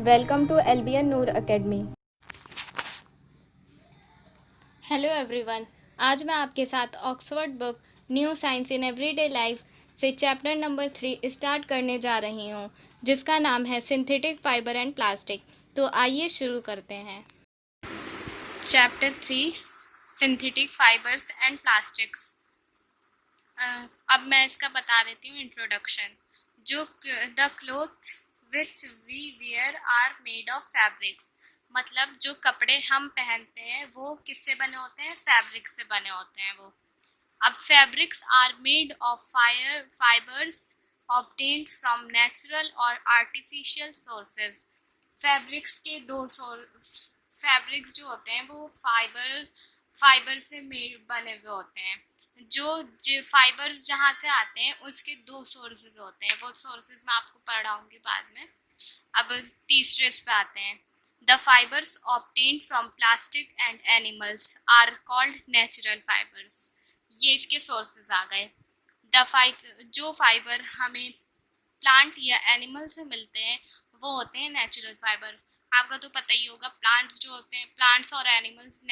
Welcome to LBN Noor Academy. Hello everyone, आज मैं आपके साथ Oxford book new science in everyday life से चैप्टर नंबर 3 स्टार्ट करने जा रही हूँ, जिसका नाम है सिंथेटिक फाइबर एंड प्लास्टिक। तो आइए शुरू करते हैं। Chapter 3 synthetic fibres and plastics. अब मैं इसका बता देती हूँ इंट्रोडक्शन। जो the clothes which we wear are made of fabrics, मतलब जो कपड़े हम पहनते हैं वो किससे बने होते हैं? फैब्रिक से बने होते हैं वो। अब fabrics are made of fibres obtained from natural और आर्टिफिशियल सोर्सेज। फैब्रिक्स के फैब्रिक्स जो होते हैं वो फाइबर से मेड बने हुए होते हैं। जो फाइबर्स जहाँ से आते हैं उसके दो सोर्सेज होते हैं, वो सोर्सेज मैं आपको पढ़ाऊंगी बाद में। अब तीसरे इस पे आते हैं। The fibres obtained from plastic and animals are called natural fibres. ये इसके सोर्सेज आ गए। जो फाइबर हमें प्लांट या एनिमल से मिलते हैं वो होते हैं नेचुरल फाइबर। आपको तो पता ही होगा, प्लांट्स जो होते हैं, प्लांट्स और एनिमल्स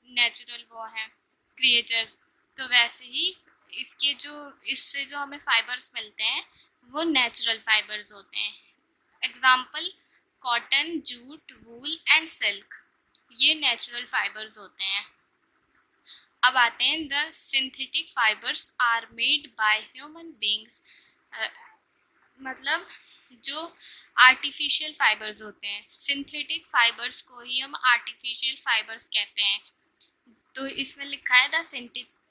नेचुरल वो हैं क्रिएचर्स। तो वैसे ही इससे जो हमें फाइबर्स मिलते हैं वो नेचुरल फाइबर्स होते हैं। Example cotton, jute, wool and silk, ये नेचुरल फाइबर्स होते हैं। अब आते हैं the synthetic fibres are made by human beings. मतलब जो आर्टिफिशियल फाइबर्स होते हैं, सिंथेटिक फाइबर्स को ही हम आर्टिफिशियल फाइबर्स कहते हैं। तो इसमें लिखा है the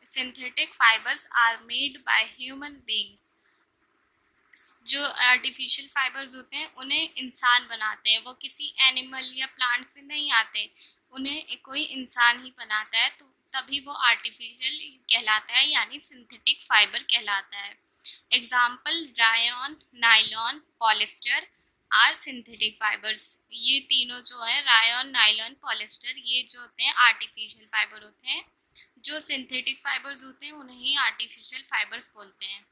synthetic fibres are made by human beings. जो आर्टिफिशियल फाइबर्स होते हैं उन्हें इंसान बनाते हैं, वो किसी एनिमल या प्लांट से नहीं आते, उन्हें कोई इंसान ही बनाता है, तो तभी वो आर्टिफिशियल कहलाता है, यानी सिंथेटिक फाइबर कहलाता है। Example rayon, nylon, polyester are synthetic fibres. ये तीनों जो है रायन, नाइलॉन, पॉलिस्टर, ये जो होते हैं आर्टिफिशियल फाइबर होते हैं। जो सिंथेटिक फाइबर्स होते हैं उन्हें ही आर्टिफिशियल फाइबर्स बोलते हैं।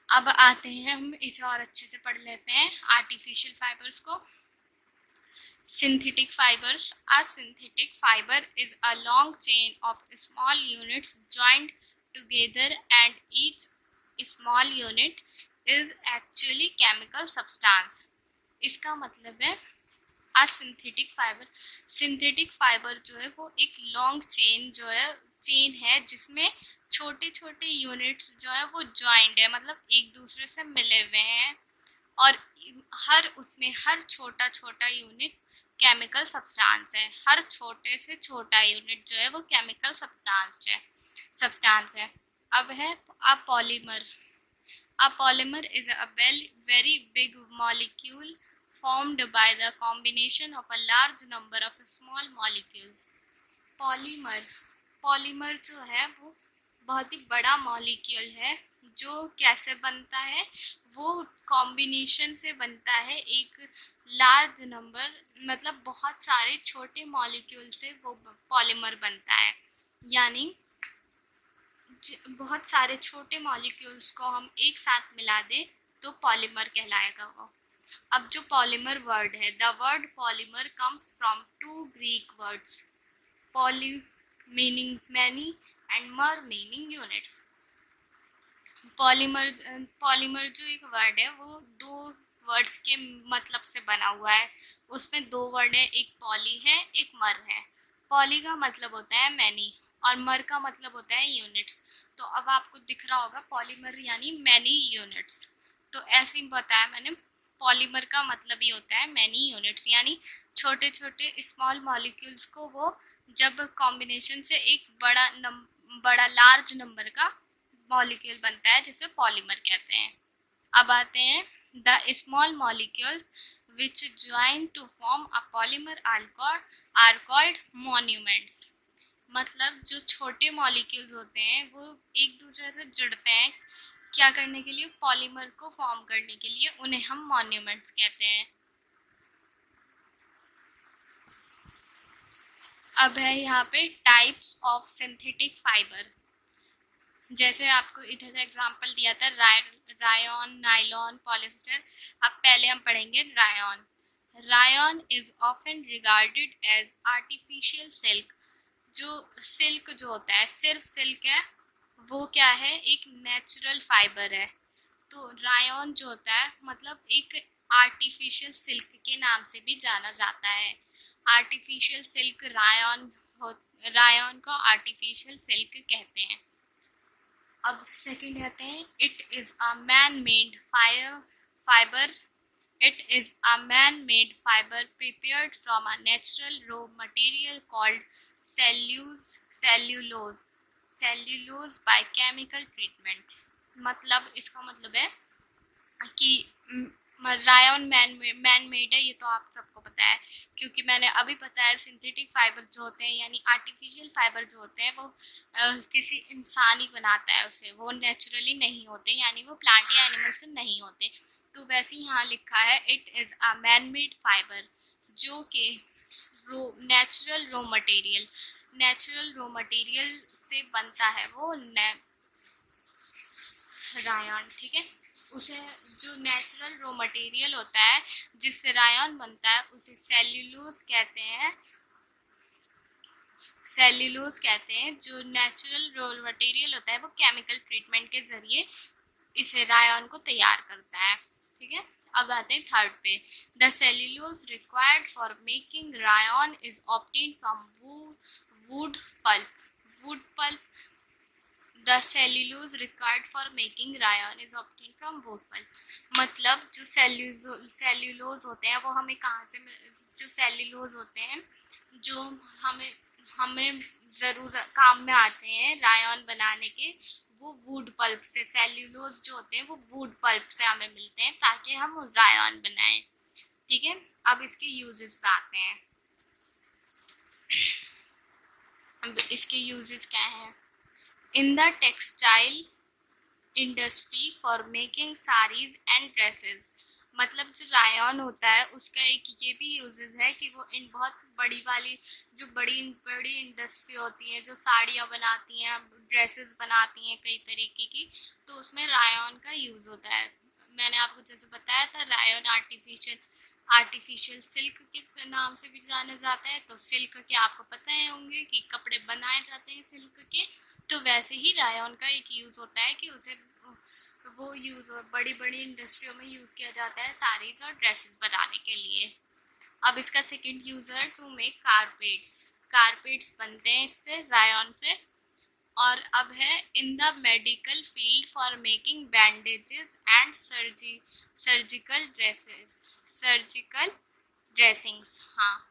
अब आते हैं, हम इसे और अच्छे से पढ़ लेते हैं आर्टिफिशियल फाइबर्स को। Synthetic fibers. A synthetic fiber is a long chain of small units joined together, and each small unit is actually chemical substance. इसका मतलब है आ सिंथेटिक फाइबर जो है वो एक लॉन्ग चेन है जिसमें छोटे छोटे यूनिट्स जो है वो ज्वाइंट है, मतलब एक दूसरे से मिले हुए हैं, और हर छोटा छोटा यूनिट केमिकल सब्सटेंस है। हर छोटे से छोटा यूनिट जो है वो केमिकल सब्सटेंस है। अब है a polymer. A polymer is a very big molecule formed by the combination of a large number of small molecules. Polymer polymer जो है वो बहुत ही बड़ा मॉलिक्यूल है, जो कैसे बनता है? वो कॉम्बिनेशन से बनता है, एक लार्ज नंबर, मतलब बहुत सारे छोटे मॉलिक्यूल से वो पॉलीमर बनता है। यानी बहुत सारे छोटे मॉलिक्यूल्स को हम एक साथ मिला दें तो पॉलीमर कहलाएगा वो। अब जो पॉलीमर वर्ड है, the word polymer comes from two Greek words, poly meaning many and mer meaning units. Polymer जो एक वर्ड है वो दो वर्ड्स के मतलब से बना हुआ है। उसमें दो वर्ड है, एक पॉली है, एक मर है। पॉली का मतलब होता है मैनी और मर का मतलब होता है यूनिट्स। तो अब आपको दिख रहा होगा पॉलीमर यानी मैनी यूनिट्स। तो ऐसे ही बताया मैंने, पॉलीमर का मतलब ही होता है मैनी यूनिट्स, यानी छोटे छोटे स्मॉल मॉलिक्यूल्स को वो जब कॉम्बिनेशन से एक बड़ा लार्ज नंबर का मॉलिक्यूल बनता है जिसे पॉलीमर कहते हैं। अब आते हैं the small molecules which join to form a polymer are called monuments. मतलब जो छोटे मॉलिक्यूल्स होते हैं वो एक दूसरे से जुड़ते हैं, क्या करने के लिए? पॉलीमर को फॉर्म करने के लिए, उन्हें हम मॉन्यूमेंट्स कहते हैं। अब है यहाँ पे टाइप्स ऑफ सिंथेटिक फाइबर। जैसे आपको इधर एग्जांपल दिया था रायन, नाइलॉन, पॉलिस्टर। अब पहले हम पढ़ेंगे rayon. Rayon is often regarded as artificial silk. जो सिल्क जो होता है सिर्फ सिल्क है, वो क्या है, एक नेचुरल फाइबर है। तो रायन जो होता है मतलब एक आर्टिफिशियल सिल्क के नाम से भी जाना जाता है। आर्टिफिशियल सिल्क रायन हो, रायन को आर्टिफिशियल सिल्क कहते हैं। अब सेकंड कहते हैं it is a man made fibre. It is a man-made fiber prepared from a natural raw material called cellulose by chemical treatment। मतलब इसका मतलब है कि रायन मैन मेड है, ये तो आप सबको पता है, क्योंकि मैंने अभी बताया सिंथेटिक फाइबर जो होते हैं यानी आर्टिफिशियल फाइबर जो होते हैं वो किसी इंसान ही बनाता है उसे, वो नेचुरली नहीं होते यानी वो प्लांट या एनिमल से नहीं होते। तो वैसे ही यहाँ लिखा है it is a man made fibre, जो कि नेचुरल रो मटेरियल से बनता है वो रायन, ठीक है। उसे जो नेचुरल रो मटेरियल होता है जिससे रायन बनता है उसे सेल्यूलोज कहते हैं। सेल्यूलोज कहते हैं। जो नेचुरल रो मटेरियल होता है वो केमिकल ट्रीटमेंट के जरिए इसे रायन को तैयार करता है, ठीक है। अब आते हैं थर्ड पे। The cellulose required for making Ryan is obtained from wood pulp. The cellulose required for making Ryan is obtained from wood pulp. मतलब जो सेल्यूलोज होते हैं वो हमें कहाँ से जो सेल्यूलोज होते हैं जो हमें हमें ज़रूर काम में आते हैं रायन बनाने के, वो वुड पल्प से, सेल्यूलोज जो होते हैं वो वुड पल्प से हमें मिलते हैं ताकि हम रायन बनाएं, ठीक है। अब इसके यूजेस पे आते हैं। अब इसके यूजेस क्या हैं। In the textile industry for making saris and dresses. मतलब जो रायन होता है उसका एक ये भी यूजेस है कि वो इन बहुत बड़ी वाली जो बड़ी बड़ी इंडस्ट्री होती है जो साड़ियाँ बनाती हैं, ड्रेसेस बनाती हैं कई तरीके की, तो उसमें रायन का यूज़ होता है। मैंने आपको जैसे बताया था रायन आर्टिफिशियल सिल्क के नाम से भी जाना जाता है। तो सिल्क के आपको पता है होंगे कि कपड़े बनाए जाते हैं सिल्क के, तो वैसे ही रायन का एक यूज़ होता है कि उसे वो यूज़ बड़ी बड़ी इंडस्ट्रियों में यूज़ किया जाता है साड़ीज और ड्रेसेस बनाने के लिए। अब इसका सेकंड यूज़ है टू मेक कारपेट्स बनते हैं इससे रायन से। और अब है in the medical field for making bandages and surgical dressings. हाँ,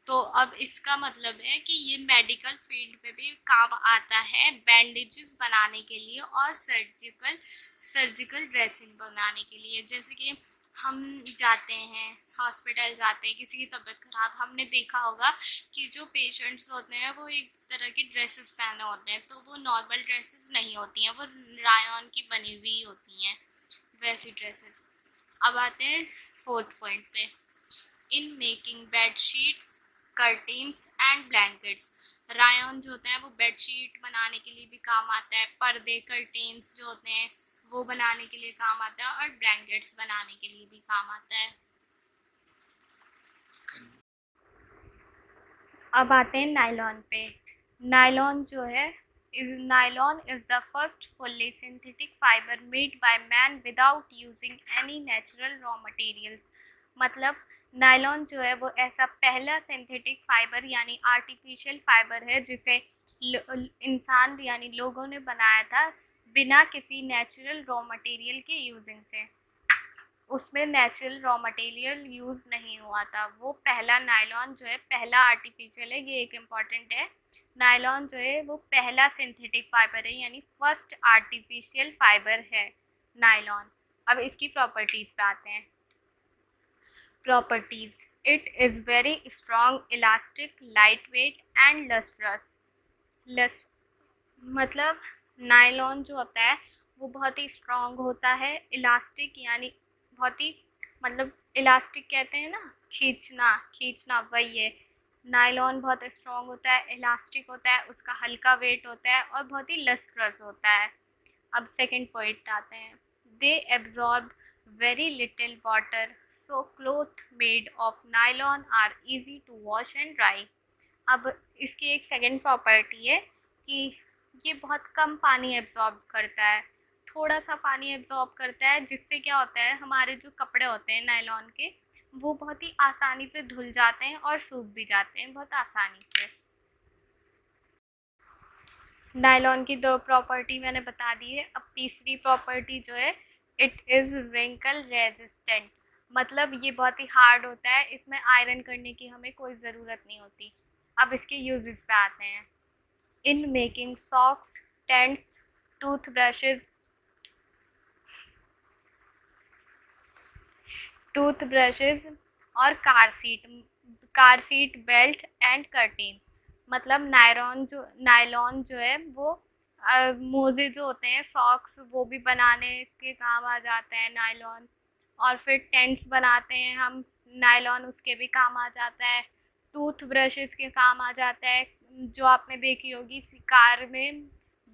तो अब इसका मतलब है कि ये मेडिकल फील्ड पे भी काम आता है बैंडेजेस बनाने के लिए और सर्जिकल ड्रेसिंग बनाने के लिए। जैसे कि हम जाते हैं हॉस्पिटल जाते हैं, किसी की तबीयत खराब, हमने देखा होगा कि जो पेशेंट्स होते हैं वो एक तरह की ड्रेसेस पहने होते हैं, तो वो नॉर्मल ड्रेसेस नहीं होती हैं, वो रायन की बनी हुई होती हैं वैसी ड्रेसेस। अब आते हैं फोर्थ पॉइंट पे। In making bed sheets curtains and blankets. Ryan जो होता है वो बेडशीट बनाने के लिए भी काम आता है, पर्दे कर्टेन्स जो होते हैं वो बनाने के लिए काम आता है और ब्लैंकेट्स बनाने के लिए भी काम आता है। अब आते हैं नायलॉन पे। नायलॉन जो है nylon is the first fully synthetic fibre made by man without using any natural raw materials. मतलब नायलॉन जो है वो ऐसा पहला सिंथेटिक फाइबर यानी आर्टिफिशियल फाइबर है जिसे इंसान यानी लोगों ने बनाया था बिना किसी नेचुरल रॉ मटेरियल के यूजिंग से। उसमें नेचुरल रॉ मटेरियल यूज़ नहीं हुआ था। वो पहला नायलॉन जो है पहला आर्टिफिशियल है, ये एक इम्पॉर्टेंट है। नायलॉन जो है वो पहला सिंथेटिक फाइबर है यानी फर्स्ट आर्टिफिशियल फाइबर है नायलॉन। अब इसकी प्रॉपर्टीज़ पे आते हैं। Properties. It is very strong, elastic, light weight and lust मतलब नायलॉन जो होता है वो बहुत ही स्ट्रॉन्ग होता है, इलास्टिक यानी बहुत ही मतलब इलास्टिक कहते हैं ना, खींचना वही है। नायलॉन बहुत स्ट्रॉन्ग होता है, इलास्टिक होता है, उसका हल्का वेट होता है और बहुत ही लस्ट्रस होता है। अब सेकंड पॉइंट आते हैं। They absorb very little water, so cloth made of nylon are easy to wash and dry. अब इसकी एक सेकंड प्रॉपर्टी है कि ये बहुत कम पानी एब्जॉर्ब करता है, थोड़ा सा पानी एब्जॉर्ब करता है, जिससे क्या होता है हमारे जो कपड़े होते हैं नायलॉन के वो बहुत ही आसानी से धुल जाते हैं और सूख भी जाते हैं बहुत आसानी से। नायलॉन की दो प्रॉपर्टी मैंने बता दी है। अब तीसरी प्रॉपर्टी जो है, इट इज़ रिंकल रेजिस्टेंट, मतलब ये बहुत ही हार्ड होता है, इसमें आयरन करने की हमें कोई ज़रूरत नहीं होती। अब इसके यूजेस पे आते हैं। In making socks, tents, toothbrushes और car seat belt and curtains, मतलब नायलॉन जो है वो मोजे जो होते हैं, सॉक्स, वो भी बनाने के काम आ जाता है नायलॉन। और फिर टेंट्स बनाते हैं हम, नायलॉन उसके भी काम आ जाता है। टूथ ब्रशेस के काम आ जाता है, जो आपने देखी होगी कार में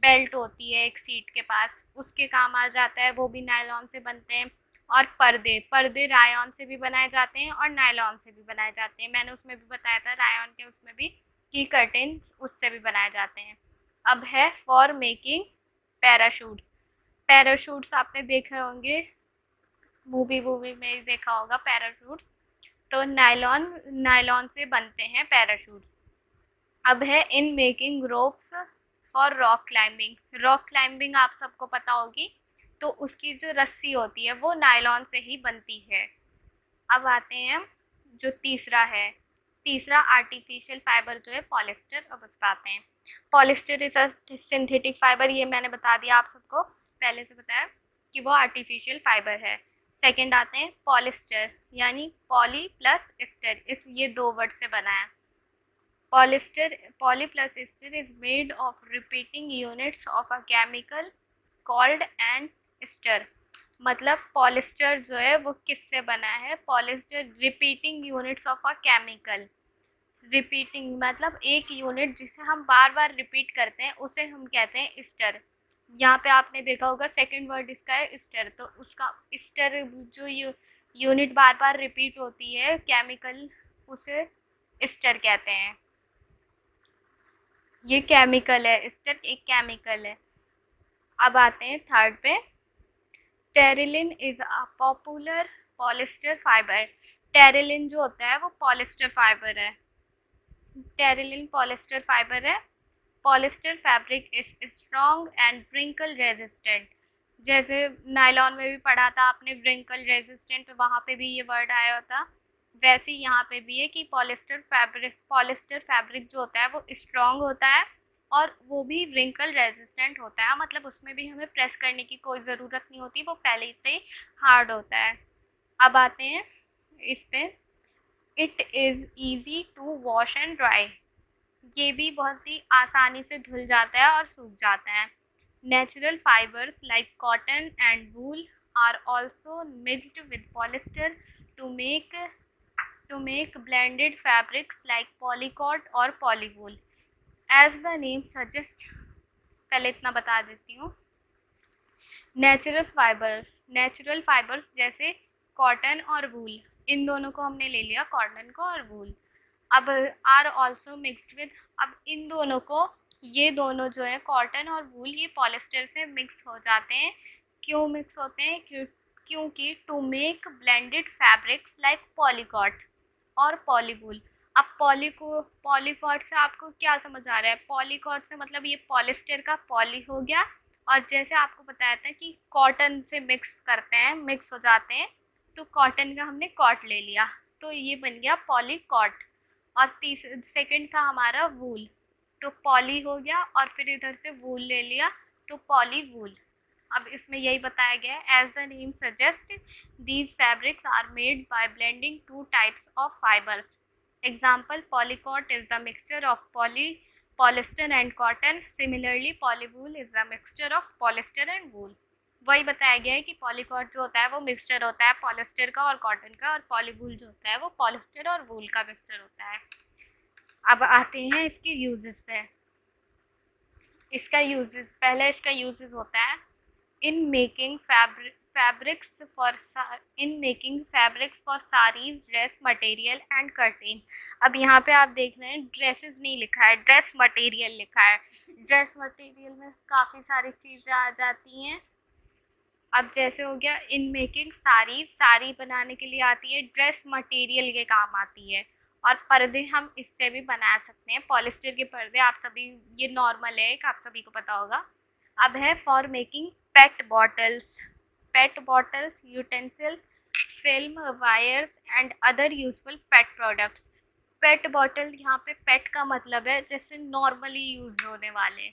बेल्ट होती है एक सीट के पास, उसके काम आ जाता है, वो भी नायलॉन से बनते हैं। और पर्दे रायन से भी बनाए जाते हैं और नायलॉन से भी बनाए जाते हैं, मैंने उसमें भी बताया था रायन के उसमें भी कि कर्टेन उससे भी बनाए जाते हैं। अब है फॉर मेकिंग पैराशूट्स। पैराशूट्स आपने देखे होंगे, मूवी में ही देखा होगा पैराशूट्स, तो नायलॉन से बनते हैं पैराशूट्स। अब है in making ropes for rock climbing आप सबको पता होगी, तो उसकी जो रस्सी होती है वो नायलॉन से ही बनती है। अब आते हैं जो तीसरा आर्टिफिशियल फाइबर जो है पॉलिस्टर। अब उस पर आते हैं। Polyester is a synthetic fibre, ये मैंने बता दिया आप सबको, पहले से बताया कि वो आर्टिफिशियल फाइबर है। सेकंड आते हैं पॉलिस्टर, यानी पॉली प्लस एस्टर, इस ये दो वर्ड से बना है। Poly plus ester is made of repeating units of a chemical called and ester, मतलब पॉलिस्टर जो है वो किससे बना है, polyester repeating units of a chemical, repeating मतलब एक यूनिट जिसे हम बार बार रिपीट करते हैं उसे हम कहते हैं एस्टर। यहाँ पे आपने देखा होगा सेकंड वर्ड इसका है एस्टर, तो उसका एस्टर जो यूनिट बार बार रिपीट होती है केमिकल, उसे एस्टर कहते हैं। ये केमिकल है, एस्टर एक केमिकल है। अब आते हैं थर्ड पे। Terylene is a popular polyester fibre. Terylene जो होता है वो पॉलिस्टर फाइबर है, टेरिलिन पॉलिस्टर फाइबर है। Polyester fabric is strong and wrinkle resistant, जैसे नायलॉन में भी पढ़ा था आपने व्रिंकल रेजिस्टेंट, वहाँ पे भी ये वर्ड आया था, वैसे ही यहाँ पे भी है कि पॉलिस्टर फैब्रिक जो होता है वो स्ट्रॉन्ग होता है और वो भी व्रिंकल रेजिस्टेंट होता है, मतलब उसमें भी हमें प्रेस करने की कोई ज़रूरत नहीं होती, वो पहले से ही हार्ड होता है। अब आते हैं इस पे। It is easy to wash and dry, ये भी बहुत ही आसानी से धुल जाता है और सूख जाता है। Natural fibres like cotton and wool are also mixed with polyester to make blended fabrics like polycot और polywool. As the name suggest, पहले इतना बता देती हूँ। नेचुरल फाइबर्स जैसे कॉटन और वूल, इन दोनों को हमने ले लिया, कॉटन को और वूल। अब आर ऑल्सो मिक्सड विद, अब इन दोनों को, ये दोनों जो है कॉटन और वूल, ये पॉलिस्टर से मिक्स हो जाते हैं। क्यों मिक्स होते हैं, क्योंकि to make blended fabrics like polycot और पॉलीवूल। अब पॉलीकॉट से आपको क्या समझ आ रहा है, पॉलीकॉट से मतलब ये पॉलिस्टर का पॉली हो गया, और जैसे आपको बताया था कि कॉटन से मिक्स करते हैं, मिक्स हो जाते हैं, तो कॉटन का हमने कॉट ले लिया, तो ये बन गया पॉलीकॉट। और सेकंड था हमारा वूल, तो पॉली हो गया और फिर इधर से वूल ले लिया, तो पॉली वूल। अब इसमें यही बताया गया है, as the name suggest these fabrics are made by blending two types of fibres. Example, polycot is the mixture of polyester and cotton, similarly polywool is the mixture of polyester and wool. वही बताया गया है कि पॉलीकॉट जो होता है वो mixture होता है पॉलिस्टर का और कॉटन का, और पॉलीवूल जो होता है वो पॉलिस्टर और वूल का मिक्सचर होता है। अब आते हैं इसके यूजेस पे। इसका यूजेस होता है in making fabrics for in making fabrics for sarees, dress material and curtain। अब यहाँ पे आप देख रहे हैं ड्रेसेस नहीं लिखा है, ड्रेस मटेरियल लिखा है। ड्रेस मटेरियल में काफ़ी सारी चीज़ें आ जाती हैं। अब जैसे हो गया इन मेकिंग साड़ी, साड़ी बनाने के लिए आती है, ड्रेस मटेरियल के काम आती है। और पर्दे हम इससे भी बना सकते हैं, पॉलिस्टर के पर्दे। आप सभी, ये नॉर्मल है, आप सभी को पता होगा। अब है for making pet bottles, utensil, film, wires and other useful pet products. Pet bottle, यहाँ पे पेट का मतलब है जैसे नॉर्मली यूज होने वाले।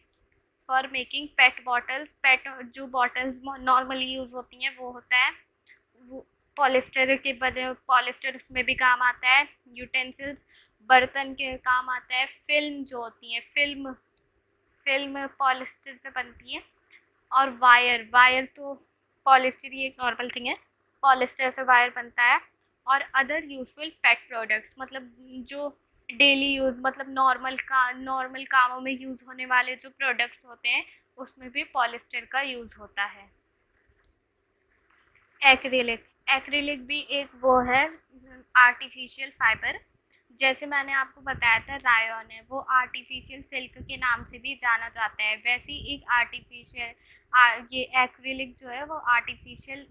फॉर मेकिंग पेट बॉटल्स, पेट जो बॉटल्स नॉर्मली यूज़ होती हैं वो होता है वो पॉलिस्टर के बने, पॉलिस्टर उसमें भी काम आता है। यूटेंसिल्स, बर्तन के काम आता है। फिल्म जो होती है, फिल्म पॉलिस्टर से बनती है। और वायर तो पॉलिस्टर ही एक नॉर्मल थिंग है, पॉलिस्टर से वायर बनता है। और अदर यूजफुल पेट प्रोडक्ट्स मतलब जो डेली यूज़, मतलब नॉर्मल कामों में यूज़ होने वाले जो प्रोडक्ट्स होते हैं उसमें भी पॉलिस्टर का यूज़ होता है। एक्रिलिक भी एक वो है आर्टिफिशियल फाइबर। जैसे मैंने आपको बताया था रायन है, वो आर्टिफिशियल सिल्क के नाम से भी जाना जाता है। वैसे ही एक ये एक्रिलिक जो है वो आर्टिफिशियल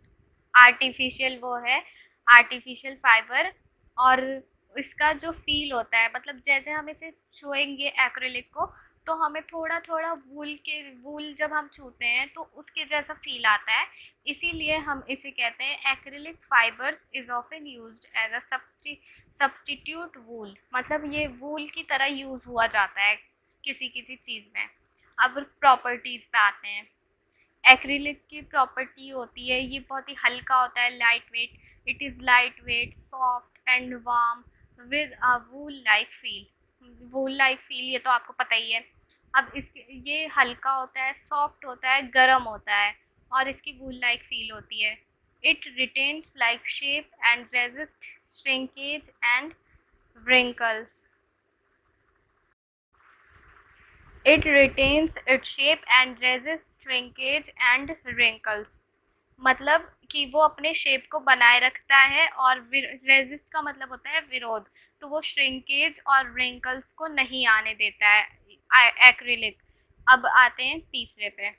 वो है आर्टिफिशियल फाइबर। और इसका जो फील होता है, मतलब जैसे हम इसे छुएंगे एक्रिलिक को तो हमें थोड़ा थोड़ा वूल जब हम छूते हैं तो उसके जैसा फील आता है। इसीलिए हम इसे कहते हैं acrylic fibres is often used as a substitute wool. मतलब ये वूल की तरह यूज़ हुआ जाता है किसी चीज़ में। अब प्रॉपर्टीज़ पे आते हैं। एक्रिलिक की प्रॉपर्टी होती है, ये बहुत ही हल्का होता है, light weight. It is light weight, soft and warm with a wool like feel. ये तो आपको पता ही है। अब ये हल्का होता है, सॉफ्ट होता है, गर्म होता है और इसकी वूल लाइक फील होती है। It retains like shape and resist shrinkage and wrinkles। It retains its shape and resists shrinkage and wrinkles। मतलब कि वो अपने शेप को बनाए रखता है और रेजिस्ट का मतलब होता है विरोध, तो वो श्रिंकेज और wrinkles को नहीं आने देता है एक्रिलिक। अब आते हैं तीसरे पे।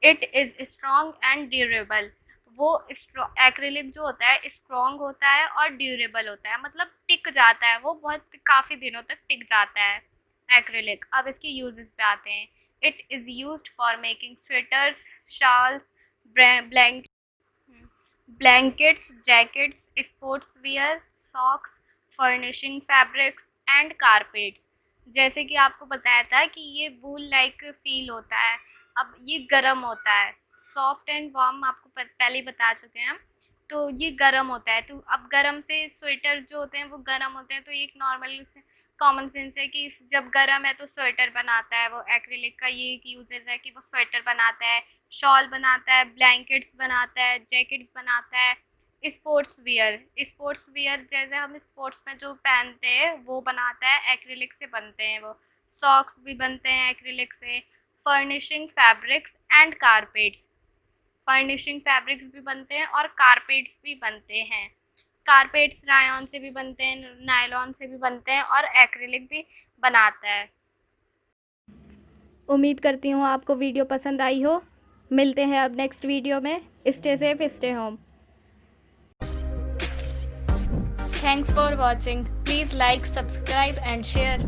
It is strong and durable. वो एक्रिलिक जो होता है स्ट्रॉन्ग होता है और ड्यूरेबल होता है, मतलब टिक जाता है, वो बहुत काफ़ी दिनों तक टिक जाता है एक्रिलिक। अब इसके यूजेस पे आते हैं। It is used for making sweaters, shawls, blankets, jackets, sports wear, socks, furnishing fabrics and carpets. जैसे कि आपको बताया था कि ये वूल लाइक फील होता है। अब ये गर्म होता है, सॉफ्ट एंड वार्म आपको पहले ही बता चुके हैं हम। तो ये गर्म होता है, तो अब गर्म से स्वेटर्स जो होते हैं वो गर्म होते हैं, तो ये एक नॉर्मल कॉमन सेंस है कि जब गर्म है तो स्वेटर बनाता है। वो एक्रिलिक का ये एक यूजेस है कि वो स्वेटर बनाता है, शॉल बनाता है, ब्लैंकेट्स बनाता है, जैकेट्स बनाता है। स्पोर्ट्स वियर जैसे हम स्पोर्ट्स में जो पहनते हैं वो बनाता है, एक्रिलिक से बनते हैं वो। सॉक्स भी बनते हैं एक्रिलिक से। Furnishing fabrics and carpets, furnishing fabrics भी बनते हैं और कारपेट्स भी बनते हैं। कारपेट्स रायन से भी बनते हैं, नायलॉन से भी बनते हैं और एक्रिलिक भी बनाता है। उम्मीद करती हूँ आपको वीडियो पसंद आई हो। मिलते हैं अब नेक्स्ट वीडियो में। Stay safe, stay home. Thanks for watching. Please like, subscribe and share.